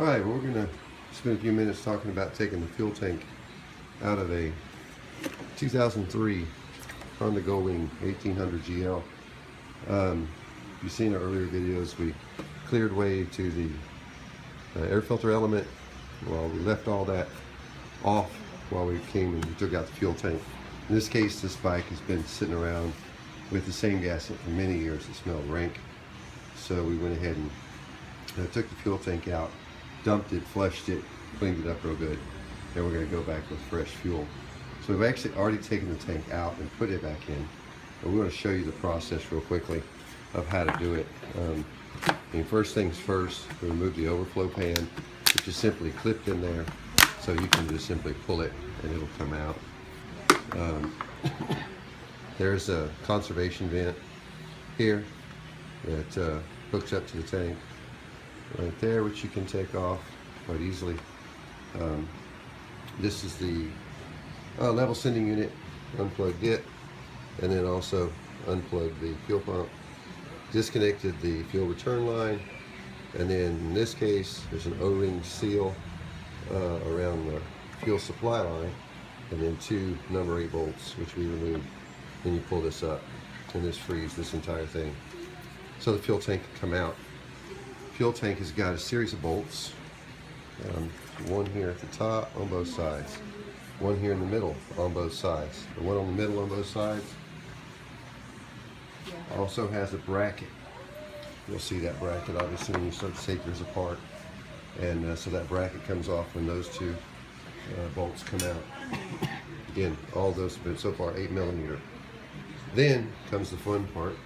Alright, well, we're going to spend a few minutes talking about taking the fuel tank out of a 2003 Hong Goldwing 1800 GL. If you've seen our earlier videos, we cleared way to the air filter element. Well, we left all that off while we came and we took out the fuel tank. In this case, this bike has been sitting around with the same gasket for many years. It smelled rank. So we went ahead and took the fuel tank out, dumped it, flushed it, cleaned it up real good. Then we're going to go back with fresh fuel. So we've actually already taken the tank out and put it back in. But we want to show you the process real quickly of how to do it. First things first, we remove the overflow pan, which is simply clipped in there. So you can just simply pull it and it'll come out. There's a conservation vent here that hooks up to the tank right there, which you can take off quite easily. This is the level sending unit. Unplugged it, and then also unplugged the fuel pump, disconnected the fuel return line, and then in this case there's an O-ring seal around the fuel supply line, and then two number 8 bolts which we removed. Then you pull this up and this frees this entire thing so the fuel tank can come out. Fuel tank has got a series of bolts, one here at the top on both sides, one here in the middle on both sides. The one on the middle on both sides also has a bracket. You'll see that bracket obviously when you start to take yours apart, and so that bracket comes off when those two bolts come out. Again, all those have been so far 8mm. Then comes the fun part.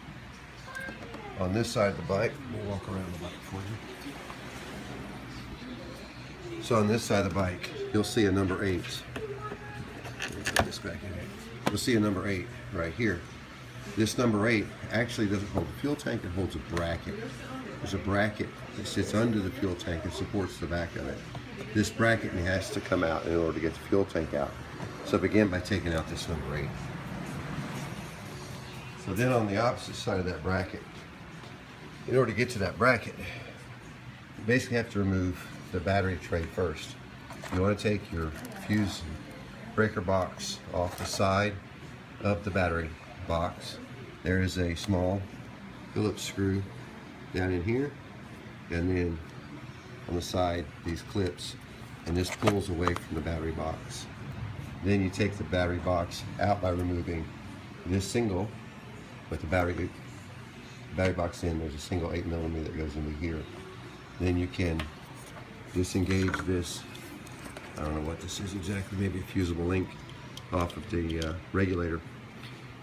On this side of the bike, let me walk around the bike for you. So on this side of the bike, you'll see a number 8. Let me put this back in here. You'll see a number 8 right here. This number 8 actually doesn't hold the fuel tank, it holds a bracket. There's a bracket that sits under the fuel tank and supports the back of it. This bracket has to come out in order to get the fuel tank out. So begin by taking out this number 8. So then on the opposite side of that bracket, in order to get to that bracket, you basically have to remove the battery tray first. You want to take your fuse breaker box off the side of the battery box. There is a small Phillips screw down in here, and then on the side these clips, and this pulls away from the battery box. Then you take the battery box out by removing this single, with the battery box in, there's a single 8mm that goes into here. Then you can disengage this, I don't know what this is exactly, maybe a fusible link off of the regulator.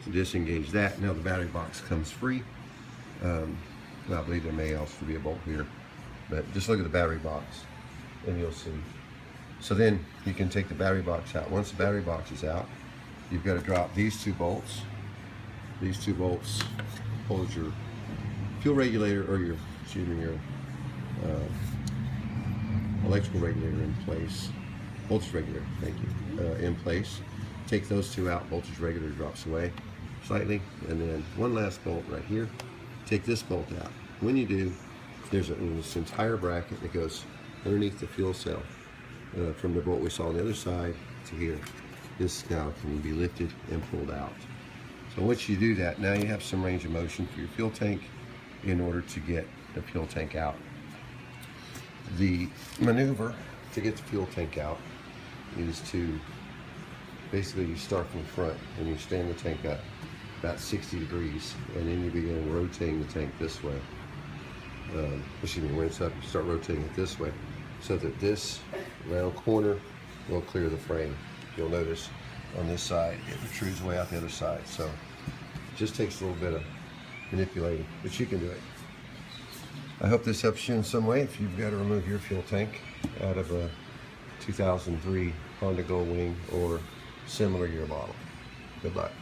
So disengage that. Now the battery box comes free. Well, I believe there may also be a bolt here, but just look at the battery box and you'll see. So then you can take the battery box out. Once the battery box is out, you've got to drop these two bolts. These two bolts hold your fuel regulator, or your electrical regulator in place. Voltage regulator, thank you, in place. Take those two out, voltage regulator drops away slightly, and then one last bolt right here. Take this bolt out. When you do, there's this entire bracket that goes underneath the fuel cell, from the bolt we saw on the other side to here. This now can be lifted and pulled out. So once you do that, now you have some range of motion for your fuel tank in order to get the fuel tank out. The maneuver to get the fuel tank out is to basically you start from the front and you stand the tank up about 60 degrees, and then you begin rotating the tank this way. When it's up, you start rotating it this way so that this round corner will clear the frame. You'll notice on this side it protrudes way out the other side, so it just takes a little bit of manipulating, but you can do it. I hope this helps you in some way if you've got to remove your fuel tank out of a 2003 Hong Goldwing or similar year model. Good luck.